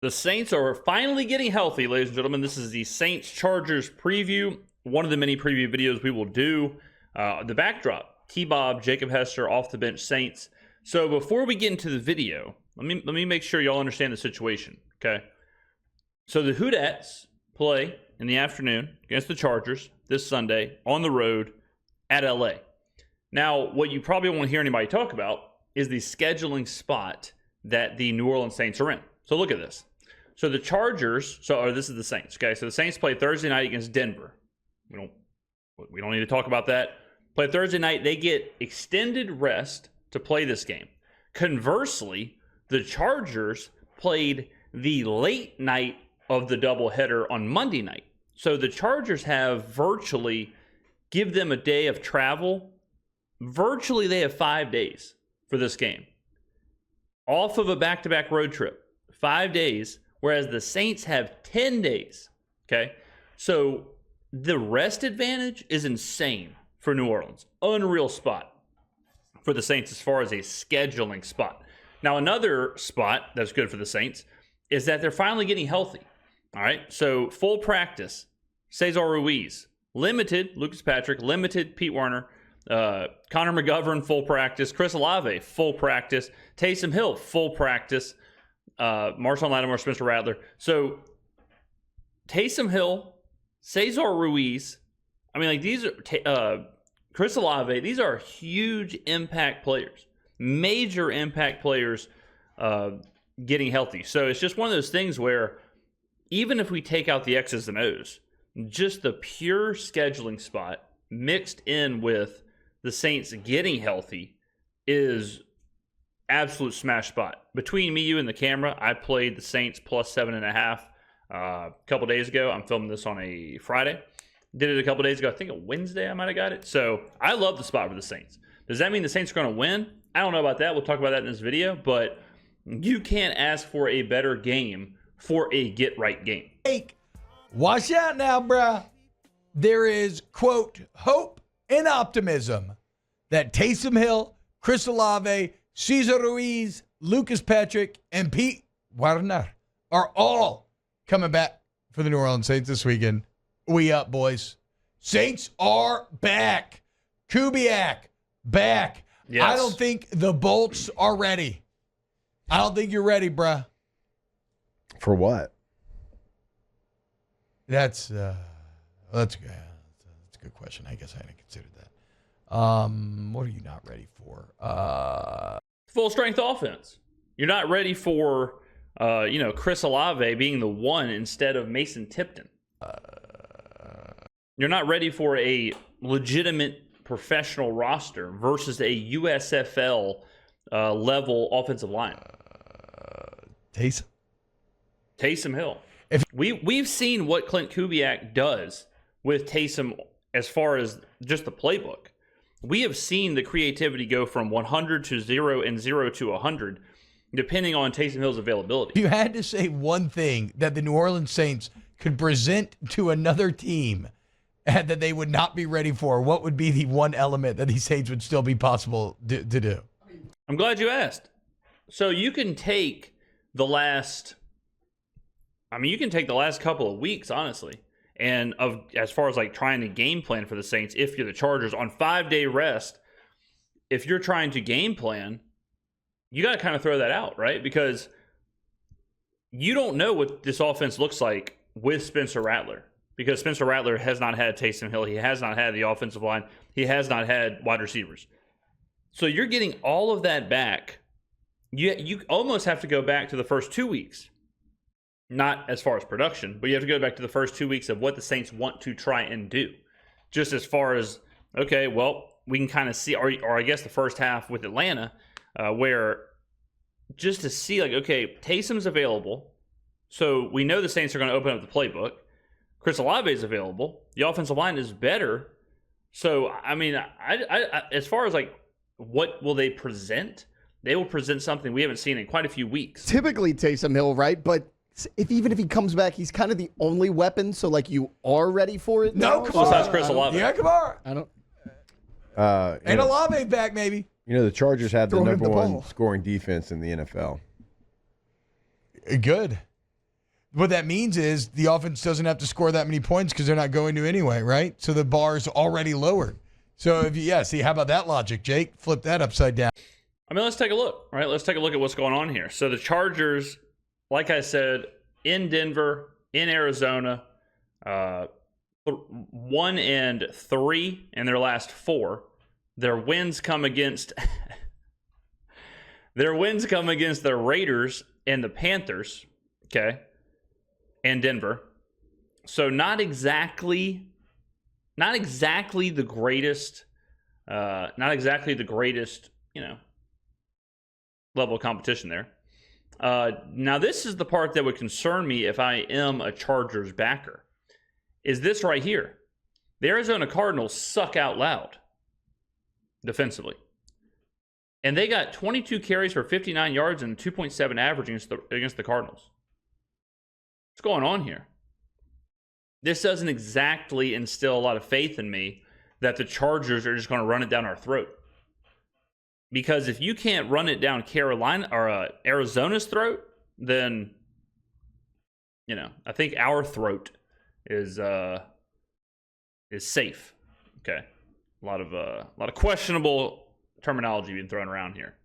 The Saints are finally getting healthy, ladies and gentlemen. This is the Saints-Chargers preview, one of the many preview videos we will do. The backdrop, T-Bob, Jacob Hester, off the bench Saints. So before we get into the video, let me make sure y'all understand the situation, okay? So the Hootats play in the afternoon against the Chargers this Sunday on the road at LA. Now, what you probably won't hear anybody talk about is the scheduling spot that the New Orleans Saints are in. So look at this. So the Chargers, this is the Saints, okay? So the Saints play Thursday night against Denver. We don't need to talk about that. Play Thursday night. They get extended rest to play this game. Conversely, the Chargers played the late night of the doubleheader on Monday night. So the Chargers have give them a day of travel. Virtually, they have 5 days for this game. Off of a back-to-back road trip. 5 days. Whereas the Saints have 10 days, okay? So the rest advantage is insane for New Orleans. Unreal spot for the Saints as far as a scheduling spot. Now, another spot that's good for the Saints is that they're finally getting healthy, all right? So full practice, Cesar Ruiz. Limited, Lucas Patrick. Limited, Pete Werner. Connor McGovern, full practice. Chris Olave, full practice. Taysom Hill, full practice. Marshawn Lattimore, Spencer Rattler. So Taysom Hill, Cesar Ruiz, these are Chris Olave. These are huge impact players, major impact players getting healthy. So it's just one of those things where even if we take out the X's and O's, just the pure scheduling spot mixed in with the Saints getting healthy is absolute smash spot. Between me, you, and the camera, I played the Saints plus 7.5 a couple days ago. I'm filming this on a Friday. Did it a couple days ago. I think a Wednesday I might have got it. So I love the spot for the Saints. Does that mean the Saints are going to win? I don't know about that. We'll talk about that in this video. But you can't ask for a better game for a get-right game. Hey, watch out now, bruh. There is, quote, hope and optimism that Taysom Hill, Chris Olave, Cesar Ruiz, Lucas Patrick, and Pete Werner are all coming back for the New Orleans Saints this weekend. We up, boys. Saints are back. Kubiak, back. Yes. I don't think the Bolts are ready. I don't think you're ready, bruh. For what? That's good. That's a good question. I guess I hadn't considered that. What are you not ready for? Full strength offense. You're not ready for, Chris Olave being the one instead of Mason Tipton. You're not ready for a legitimate professional roster versus a USFL level offensive line. Taysom Hill. We've seen what Clint Kubiak does with Taysom as far as just the playbook. We have seen the creativity go from 100 to 0 and 0 to 100, depending on Taysom Hill's availability. If you had to say one thing that the New Orleans Saints could present to another team and that they would not be ready for, what would be the one element that these Saints would still be possible to do? I'm glad you asked. So you can take the last couple of weeks, honestly, and as far as like trying to game plan for the Saints, if you're the Chargers on 5-day rest, if you're trying to game plan, you got to kind of throw that out, right? Because you don't know what this offense looks like with Spencer Rattler, because Spencer Rattler has not had Taysom Hill. He has not had the offensive line. He has not had wide receivers. So you're getting all of that back. You almost have to go back to the first 2 weeks. Not as far as production, but you have to go back to the first 2 weeks of what the Saints want to try and do. Just as far as, okay, well, we can kind of see, or I guess the first half with Atlanta, where just to see, like, okay, Taysom's available, so we know the Saints are going to open up the playbook. Chris Olave is available. The offensive line is better. So, I as far as, like, what will they present? They will present something we haven't seen in quite a few weeks. Typically Taysom Hill, right? But even if he comes back, he's kind of the only weapon. So, like, you are ready for it. No, come on. Besides Chris Olave. Yeah, come on. I don't. And Olave back, maybe. The Chargers have the Throw him number the one ball. scoring defense in the NFL. Good. what that means is the offense doesn't have to score that many points because they're not going to anyway, right? So the bar's already lowered. So if you, see, how about that logic, Jake? Flip that upside down. I mean, let's take a look, right? Let's take a look at what's going on here. So the Chargers, like I said, in Denver, in Arizona, 1-3 in their last 4. Their wins come against the Raiders and the Panthers, okay, and Denver. So not exactly the greatest, level of competition there. Now this is the part that would concern me if I am a Chargers backer. Is this right here? The Arizona Cardinals suck out loud defensively. And they got 22 carries for 59 yards and 2.7 average against the Cardinals. What's going on here? This doesn't exactly instill a lot of faith in me that the Chargers are just going to run it down our throat. Because if you can't run it down Arizona's throat, then I think our throat is safe. Okay, a lot of questionable terminology being thrown around here.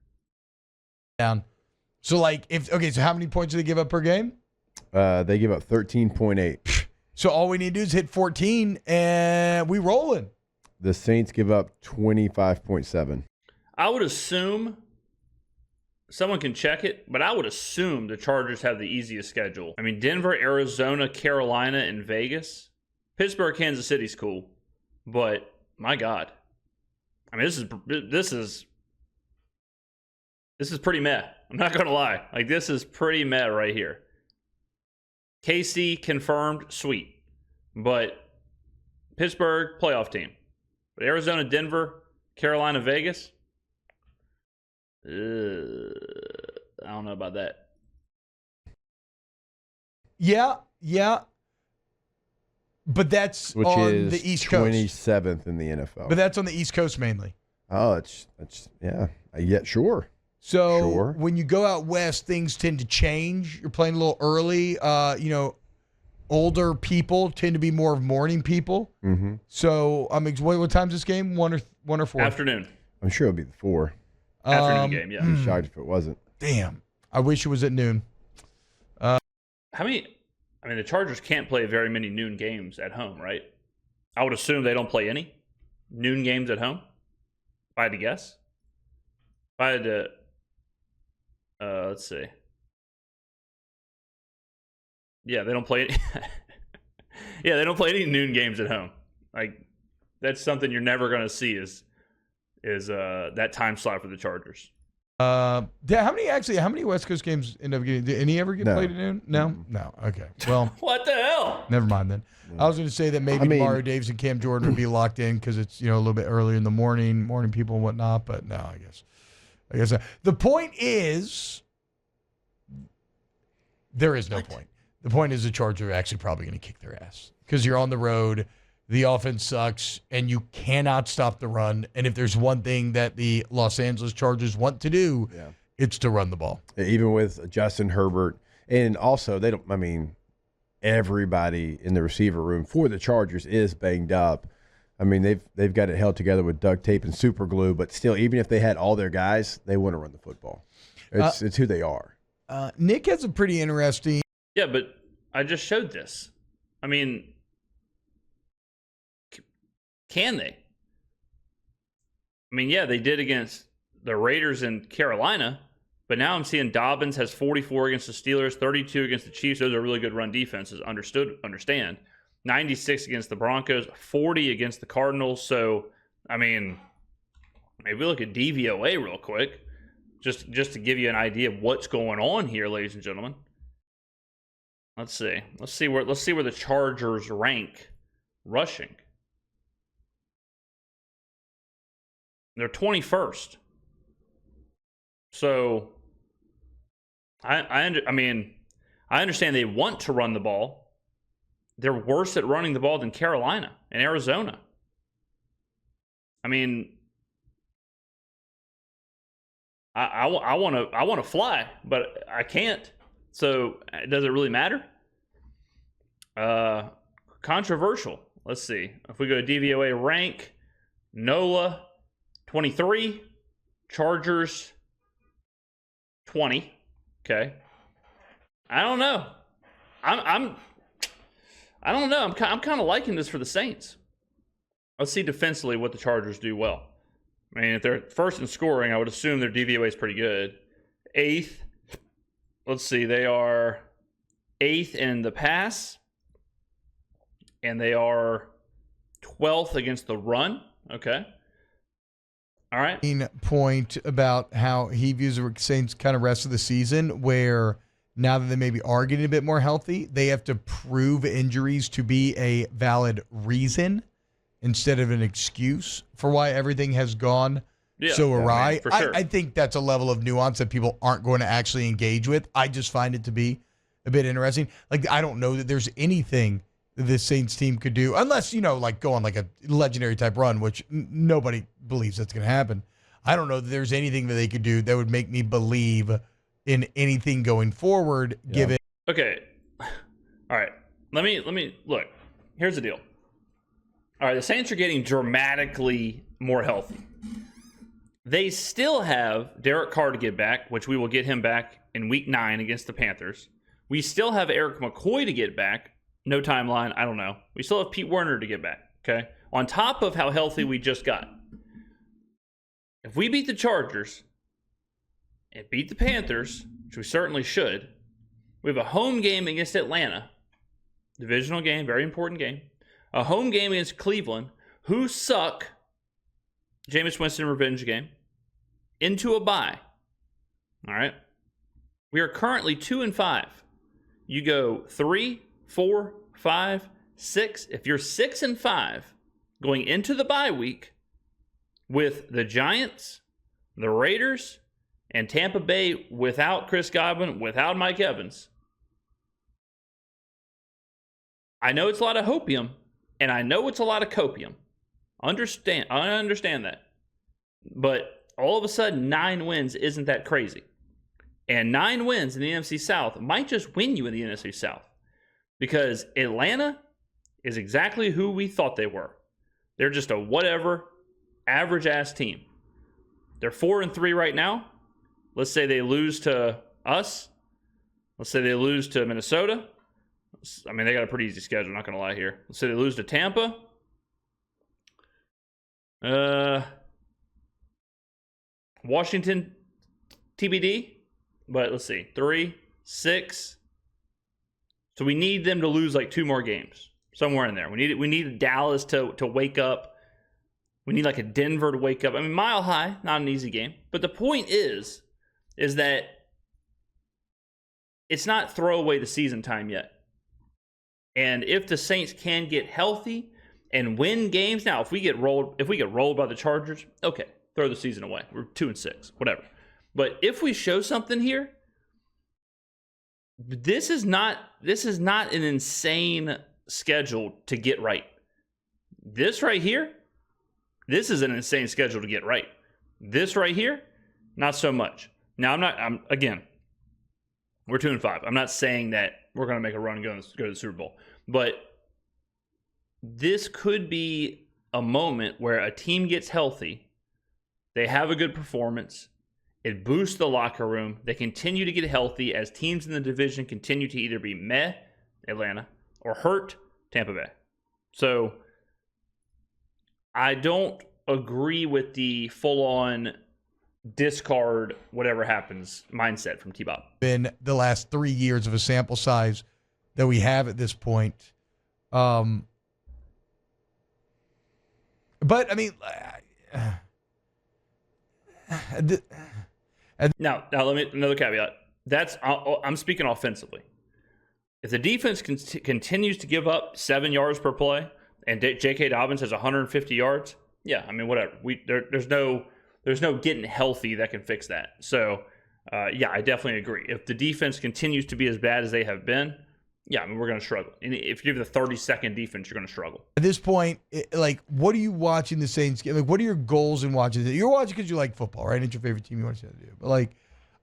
Down. So so how many points do they give up per game? They give up 13.8. So all we need to do is hit 14 and we rolling. The Saints give up 25.7. I would assume, someone can check it, but I would assume the Chargers have the easiest schedule. I mean, Denver, Arizona, Carolina, and Vegas. Pittsburgh, Kansas City's cool, but my God, I mean, this is pretty meh. I'm not gonna lie, this is pretty meh right here. KC confirmed, sweet, but Pittsburgh playoff team, but Arizona, Denver, Carolina, Vegas. I don't know about that. Yeah. But that's Which on is the East Coast. 27th in the NFL. But that's on the East Coast mainly. Oh, sure. So when you go out west, things tend to change. You're playing a little early. Older people tend to be more of morning people. Mm-hmm. So what time's this game? 1 or 4? Afternoon. I'm sure it'll be the 4. Afternoon game, yeah. I'd be shocked if it wasn't. Damn. I wish it was at noon. The Chargers can't play very many noon games at home, right? I would assume they don't play any noon games at home. If I had to guess. If I had to, let's see. Yeah, they don't play. Yeah, they don't play any noon games at home. That's something you're never going to see is that time slot for the Chargers. How many West Coast games end up getting? Did any ever get played at noon? No, no. Okay, well, what the hell? Never mind then. I was going to say that maybe Mario Davis and Cam Jordan would be locked in because it's a little bit earlier in the morning people and whatnot. But no, I guess not. The point is, there is no point. The point is the Chargers are actually probably going to kick their ass because you're on the road. The offense sucks, and you cannot stop the run. And if there's one thing that the Los Angeles Chargers want to do, it's to run the ball. Even with Justin Herbert. And also, everybody in the receiver room for the Chargers is banged up. I mean, they've got it held together with duct tape and super glue, but still, even if they had all their guys, they want to run the football. It's who they are. Nick has a pretty interesting... Yeah, but I just showed this. I mean... Can they? I mean, yeah, they did against the Raiders and Carolina, but now I'm seeing Dobbins has 44 against the Steelers, 32 against the Chiefs. Those are really good run defenses. Understand. 96 against the Broncos, 40 against the Cardinals. So, I mean, maybe we look at DVOA real quick, just to give you an idea of what's going on here, ladies and gentlemen. Let's see. Let's see where the Chargers rank rushing. They're 21st. So, I understand they want to run the ball. They're worse at running the ball than Carolina and Arizona. I mean, I want to fly, but I can't. So, does it really matter? Controversial. Let's see. If we go to DVOA rank, NOLA 23, Chargers 20. Okay. I don't know. I don't know. I'm kind of liking this for the Saints. Let's see defensively what the Chargers do well. I mean, if they're first in scoring, I would assume their DVOA is pretty good. 8th. Let's see. They are 8th in the pass. And they are 12th against the run. Okay. All right. Point about how he views the Saints kind of rest of the season, where now that they maybe are getting a bit more healthy, they have to prove injuries to be a valid reason instead of an excuse for why everything has gone so awry. For sure. I think that's a level of nuance that people aren't going to actually engage with. I just find it to be a bit interesting. Like, I don't know that there's anything that this Saints team could do, unless, like go on like a legendary type run, which nobody believes that's going to happen. I don't know that there's anything that they could do that would make me believe in anything going forward, given. Okay. All right. Let me look. Here's the deal. All right. The Saints are getting dramatically more healthy. They still have Derek Carr to get back, which we will get him back in week 9 against the Panthers. We still have Eric McCoy to get back. No timeline. I don't know. We still have Pete Werner to get back. Okay. On top of how healthy we just got. If we beat the Chargers and beat the Panthers, which we certainly should, we have a home game against Atlanta. Divisional game, very important game. A home game against Cleveland, who suck. Jameis Winston revenge game. Into a bye. All right. We are currently 2-5. You go 3, 4, 5, 6. If you're 6-5 going into the bye week with the Giants, the Raiders, and Tampa Bay without Chris Godwin, without Mike Evans, I know it's a lot of hopium, and I know it's a lot of copium. I understand that. But all of a sudden, 9 wins isn't that crazy. And 9 wins in the NFC South might just win you in the NFC South. Because Atlanta is exactly who we thought they were. They're just a whatever, average-ass team. They're 4-3 right now. Let's say they lose to us. Let's say they lose to Minnesota. I mean, they got a pretty easy schedule, not going to lie here. Let's say they lose to Tampa. Washington, TBD. But let's see. 3, 6. So we need them to lose like 2 more games. Somewhere in there. We need Dallas to wake up. We need like a Denver to wake up. I mean, Mile High, not an easy game. But the point is that it's not throw away the season time yet. And if the Saints can get healthy and win games, now if we get rolled by the Chargers, okay, throw the season away. We're 2-6, whatever. But if we show something here, this is not an insane schedule to get right. This right here, this is an insane schedule to get right. This right here, not so much. Now again, we're 2-5. I'm not saying that we're going to make a run and go to the Super Bowl, but this could be a moment where a team gets healthy, they have a good performance, it boosts the locker room, they continue to get healthy as teams in the division continue to either be meh, Atlanta, or hurt, Tampa Bay. So I don't agree with the full-on discard whatever happens mindset from T-Bob. Been the last 3 years of a sample size that we have at this point. But I mean, now let me another caveat. I'm speaking offensively. If the defense continues to give up 7 yards per play and J.K. Dobbins has 150 yards, yeah, I mean whatever. There's no getting healthy that can fix that. So yeah, I definitely agree. If the defense continues to be as bad as they have been, yeah, I mean we're going to struggle. And if you're the 32nd defense, you're going to struggle. At this point, like, what are you watching the Saints game? Like, what are your goals in watching it? You're watching because you like football, right? It's your favorite team. You want to see that do. But like,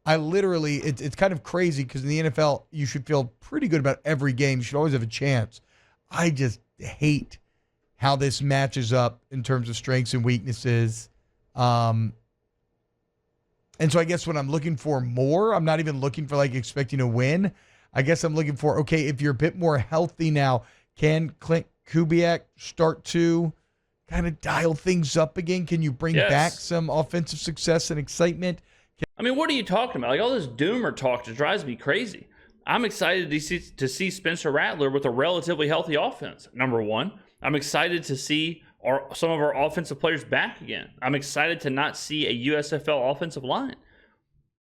I literally, it's kind of crazy because in the NFL, you should feel pretty good about every game. You should always have a chance. I just hate how this matches up in terms of strengths and weaknesses. And so I guess when I'm looking for more, I'm not even looking for like expecting a win. I guess I'm looking for, okay, if you're a bit more healthy now, can Clint Kubiak start to kind of dial things up again? Can you bring back some offensive success and excitement? I mean, what are you talking about? Like all this doomer talk just drives me crazy. I'm excited to see Spencer Rattler with a relatively healthy offense. Number one, I'm excited to see some of our offensive players back again. I'm excited to not see a USFL offensive line.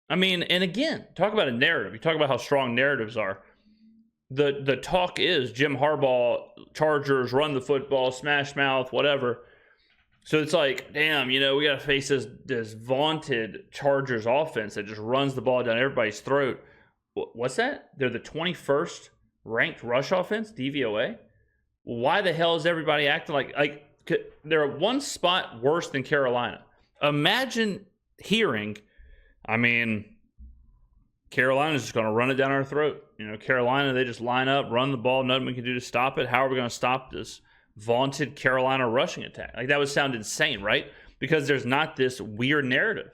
I mean, and again, talk about a narrative. You talk about how strong narratives are. The talk is Jim Harbaugh, Chargers, run the football, smash mouth, whatever. So it's like, damn, we got to face this vaunted Chargers offense that just runs the ball down everybody's throat. What's that? They're the 21st ranked rush offense, DVOA. Why the hell is everybody acting like they're one spot worse than Carolina? Imagine hearing, Carolina's just going to run it down our throat. Carolina, they just line up, run the ball, nothing we can do to stop it. How are we going to stop this vaunted Carolina rushing attack? Like, that would sound insane, right? Because there's not this weird narrative.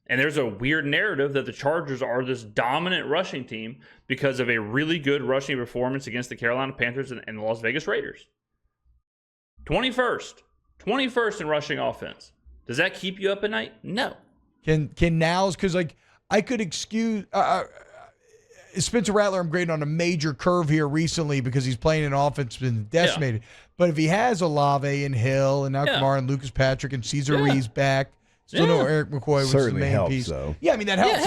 And there's a weird narrative that the Chargers are this dominant rushing team because of a really good rushing performance against the Carolina Panthers and the Las Vegas Raiders. 21st in rushing offense. Does that keep you up at night? No. Can Now's, because like I could excuse Spencer Rattler. I'm grading on a major curve here recently because he's playing an offense that's been decimated. Yeah. But if he has Olave and Hill and now Kamara and Lucas Patrick and Cesar Ruiz back. Still no Eric McCoy, which is the main piece. Though. Yeah, that helps.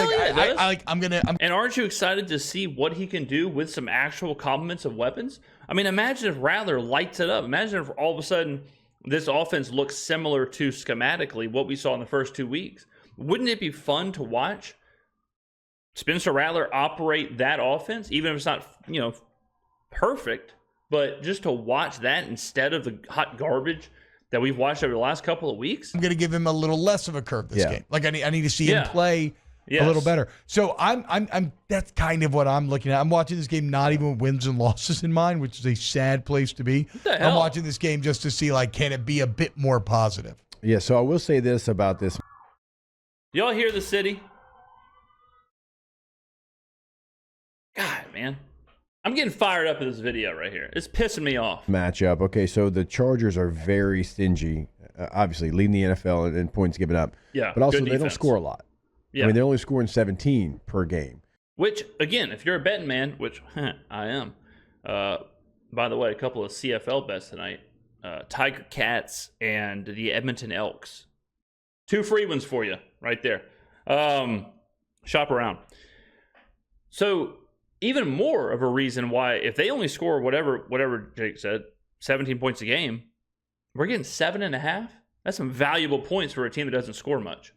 And aren't you excited to see what he can do with some actual complements of weapons? Imagine if Rattler lights it up. Imagine if all of a sudden this offense looks similar to schematically what we saw in the first 2 weeks. Wouldn't it be fun to watch Spencer Rattler operate that offense, even if it's not, perfect, but just to watch that instead of the hot garbage that we've watched over the last couple of weeks? I'm going to give him a little less of a curve this game. Like I need to see him play a little better. So I'm that's kind of what I'm looking at. I'm watching this game not even with wins and losses in mind, which is a sad place to be. What the hell? I'm watching this game just to see can it be a bit more positive. Yeah, so I will say this about this. Y'all hear the city? God, man. I'm getting fired up in this video right here. It's pissing me off. Matchup. Okay, so the Chargers are very stingy, obviously, leading the NFL in points given up. Yeah, but also they don't score a lot. Yeah. They're only scoring 17 per game. Which, again, if you're a betting man, which I am, by the way, a couple of CFL bets tonight, Tiger Cats and the Edmonton Elks. 2 free ones for you right there. Shop around. So even more of a reason why, if they only score whatever Jake said, 17 points a game, we're getting 7.5. That's some valuable points for a team that doesn't score much.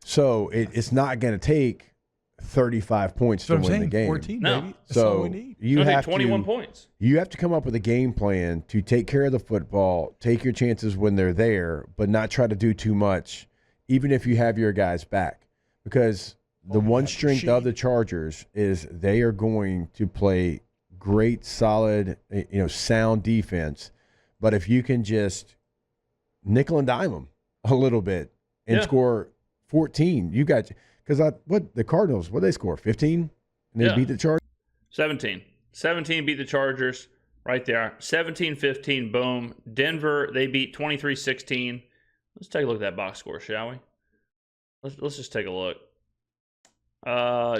So it's not going to take 35 points to win the game. 14, no. Baby. That's all we need. You have 21 points. You have to come up with a game plan to take care of the football, take your chances when they're there, but not try to do too much, even if you have your guys back. Because the one strength of the Chargers is they are going to play great, solid, sound defense. But if you can just nickel and dime them a little bit and score 14, you got – because what the Cardinals, what they score, 15? And they beat the Chargers? 17. 17 beat the Chargers right there. 17-15, boom. Denver, they beat 23-16. Let's take a look at that box score, shall we? Let's just take a look.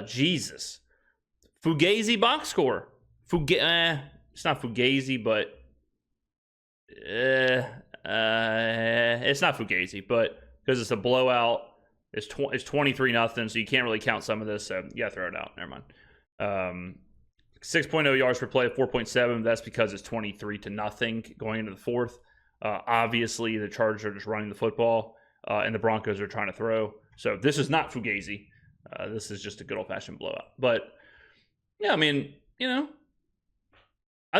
Jesus. Fugazi box score. It's not Fugazi, but it's not Fugazi, but because it's a blowout, it's 23-0, so you can't really count some of this, so you gotta throw it out. Never mind. 6.0 yards per play, 4.7. That's because it's 23-0 going into the fourth. Obviously, the Chargers are just running the football, and the Broncos are trying to throw. So this is not Fugazi. This is just a good old-fashioned blowout. But, yeah, I mean, I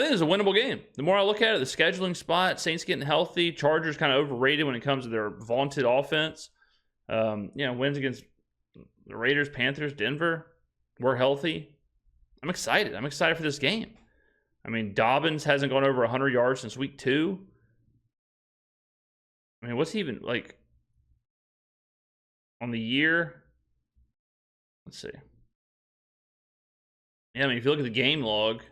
think it's a winnable game. The more I look at it, the scheduling spot, Saints getting healthy, Chargers kind of overrated when it comes to their vaunted offense. Wins against the Raiders, Panthers, Denver, we're healthy. I'm excited. I'm excited for this game. I mean, Dobbins hasn't gone over 100 yards since week 2. I mean, what's he even, like, on the year? Let's see. Yeah, I mean, if you look at the game log,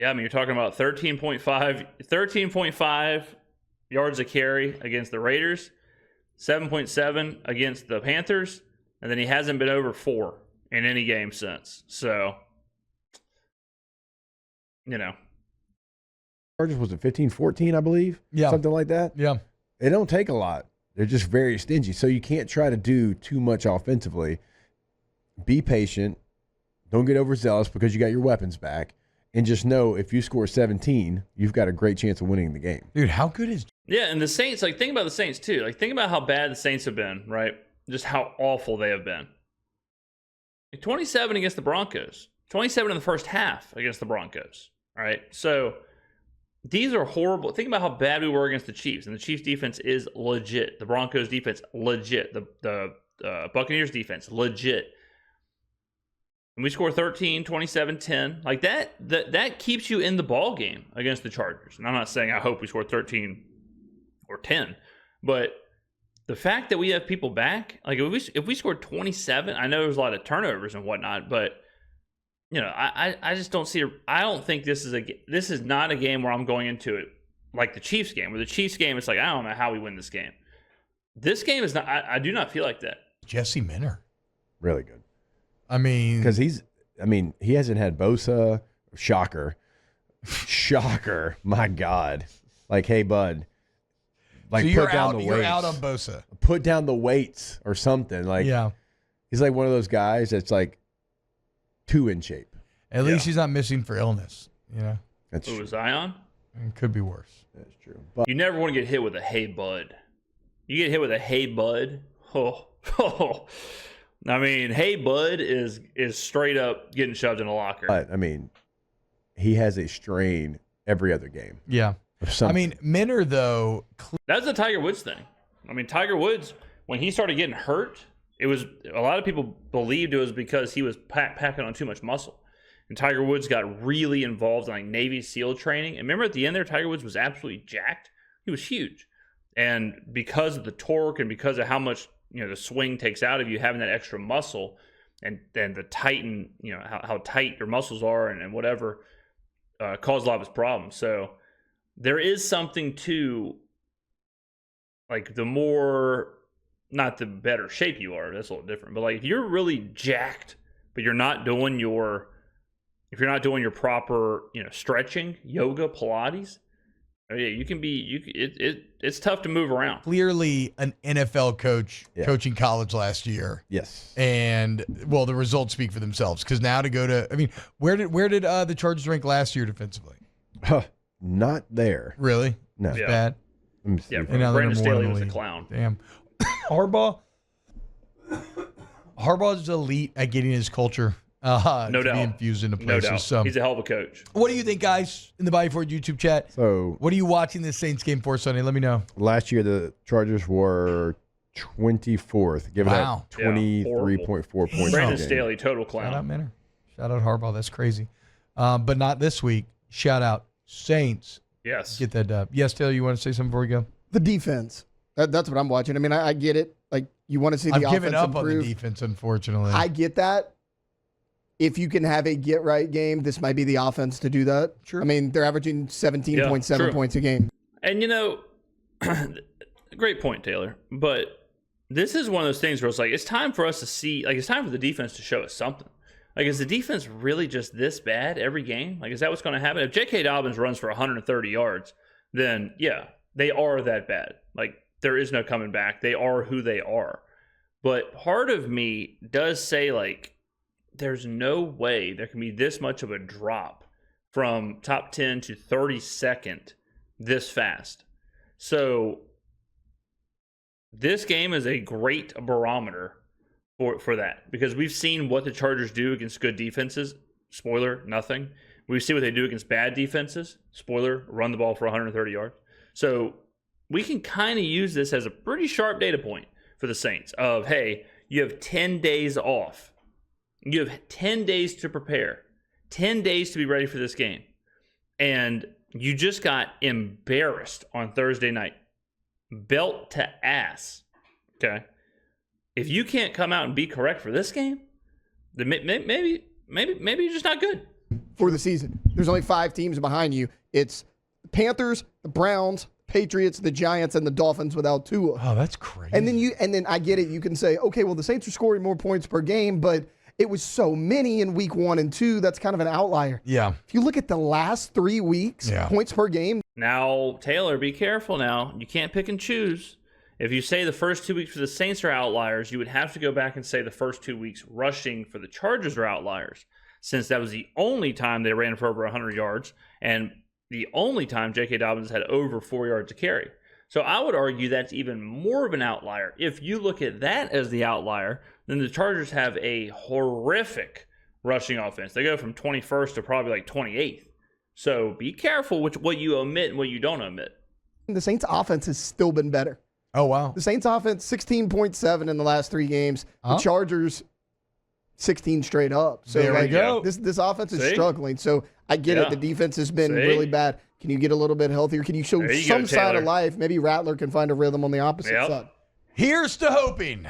yeah, I mean, you're talking about 13.5 yards a carry against the Raiders, 7.7 against the Panthers, and then he hasn't been over 4 in any game since. So, you know. Chargers, was it 15-14, I believe? Yeah. Something like that? Yeah. They don't take a lot. They're just very stingy. So you can't try to do too much offensively. Be patient. Don't get overzealous because you got your weapons back. And just know if you score 17, you've got a great chance of winning the game. Dude, how good is Yeah, and the Saints, like, think about the Saints, too. Like, think about how bad the Saints have been, right? Just how awful they have been. 27 against the Broncos. 27 in the first half against the Broncos, right? So, these are horrible. Think about how bad we were against the Chiefs. And the Chiefs defense is legit. The Broncos defense, legit. The Buccaneers defense, legit. And we score 13, 27, 10. Like that keeps you in the ball game against the Chargers. And I'm not saying I hope we score 13 or 10, but the fact that we have people back, like if we scored 27, I know there's a lot of turnovers and whatnot, but you know, I just don't see. I don't think this is not a game where I'm going into it like the Chiefs game. Where the Chiefs game, it's like I don't know how we win this game. This game is not. I do not feel like that. Jesse Minter? Really good. I mean, Because he hasn't had Bosa. Shocker. My God. Like, hey, bud. Like, so you're put down out. the You're weights. out on Bosa. Put down the weights or something. Like, Yeah. he's like one of those guys that's like too in shape. At least he's not missing for illness. You know, That's Who true. was Zion? it could be worse. That's true. But You never want to get hit with a hey bud. You get hit with a hey bud. Oh. I mean, hey bud is straight up getting shoved in a locker. I mean, he has a strain every other game. Yeah. Or I something. mean, Minter though. That's the Tiger Woods thing. I mean, Tiger Woods, when he started getting hurt, it was a lot of people believed it was because he was packing on too much muscle. And Tiger Woods got really involved in like Navy SEAL training. And remember at the end there, Tiger Woods was absolutely jacked. He was huge. And because of the torque and because of how much, you know, the swing takes out of you, having that extra muscle and then the tighten, you know, how tight your muscles are and whatever, caused a lot of his problems. So there is something to, like, the more, not the better shape you are, that's a little different, but like if you're really jacked, but you're not doing your proper, you know, stretching, yoga, Pilates, you can be, it's tough to move around. Clearly an NFL coach coaching college last year. yes. And well, the results speak for themselves. Because now to go to, I mean, where did the Chargers rank last year defensively? Not there. Really? No. It's Yeah. bad. Let me see. Yeah, And now they're Brandon number one Staley in the was a league. clown. Damn. Harbaugh's elite at getting his culture No to doubt. be infused into No places. doubt. So, He's a hell of a coach. what do you think, guys, in the Body Ford YouTube chat? So What are you watching this Saints game for Sunday? Let me know. last year the Chargers were 24th. Give Wow. it up 23.4 points. Brandon a game. Staley, total Shout clown. out Minter. Shout out Harbaugh. That's crazy. But not this week. Shout out Saints. Yes. Get that dub. Yes, Taylor, you want to say something before we go? The defense. That's what I'm watching. I mean, I get it. Like, you want to see the I've offense given up on improve. the defense, unfortunately. I get that. If you can have a get-right game, this might be the offense to do that. Sure. I mean, they're averaging 17.7 true. points a game. And, you know, great point, Taylor. But this is one of those things where it's like, it's time for us to see, like, it's time for the defense to show us something. Like, is the defense really just this bad every game? Like, is that what's going to happen? If J.K. Dobbins runs for 130 yards, then, yeah, they are that bad. Like, there is no coming back. They are who they are. But part of me does say, like, there's no way there can be this much of a drop from top 10 to 32nd this fast. So this game is a great barometer for that, because we've seen what the Chargers do against good defenses. Spoiler, nothing. We see what they do against bad defenses. Spoiler, run the ball for 130 yards. So we can kind of use this as a pretty sharp data point for the Saints of, hey, you have 10 days off. You have 10 days to prepare, 10 days to be ready for this game. And you just got embarrassed on Thursday night. Belt to ass. Okay? If you can't come out and be correct for this game, then maybe you're just not good. For the season. There's only 5 teams behind you. It's the Panthers, the Browns, Patriots, the Giants, and the Dolphins without Tua. Oh, that's crazy. And then I get it. You can say, okay, well, the Saints are scoring more points per game, but it was so many in week 1 and 2. That's kind of an outlier. Yeah. If you look at the last 3 weeks, points per game. Now, Taylor, be careful now. You can't pick and choose. If you say the first 2 weeks for the Saints are outliers, you would have to go back and say the first 2 weeks rushing for the Chargers are outliers, since that was the only time they ran for over 100 yards and the only time J.K. Dobbins had over 4 yards to carry. So I would argue that's even more of an outlier. If you look at that as the outlier, then the Chargers have a horrific rushing offense. They go from 21st to probably like 28th. So be careful what you omit and what you don't omit. The Saints offense has still been better. Oh, wow. The Saints offense, 16.7 in the last 3 games. The Chargers, 16 straight up. So there we go. This offense is struggling. So I get it. The defense has been really bad. Can you get a little bit healthier? Can you show some sign of life? Maybe Rattler can find a rhythm on the opposite side. Here's to hoping.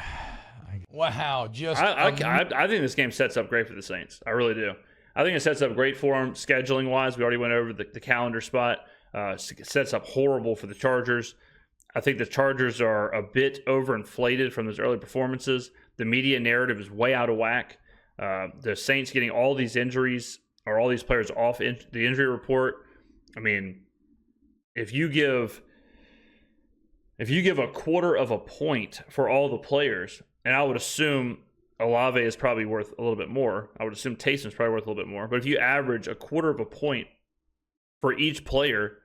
Wow. I think this game sets up great for the Saints. I really do. I think it sets up great for them scheduling-wise. We already went over the calendar spot. It sets up horrible for the Chargers. I think the Chargers are a bit overinflated from those early performances. The media narrative is way out of whack. The Saints getting all these injuries or all these players off the injury report. I mean, if you give a quarter of a point for all the players, and I would assume Olave is probably worth a little bit more. I would assume Taysom's probably worth a little bit more. But if you average a quarter of a point for each player,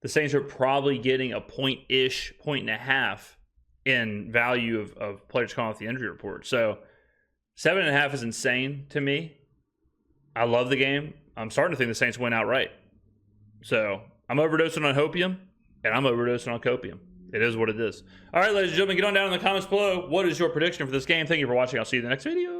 the Saints are probably getting a point-ish, point and a half in value of players coming off the injury report. So 7.5 is insane to me. I love the game. I'm starting to think the Saints win outright. So I'm overdosing on hopium, and I'm overdosing on copium. It is what it is. All right, ladies and gentlemen, get on down in the comments below. What is your prediction for this game? Thank you for watching. I'll see you in the next video.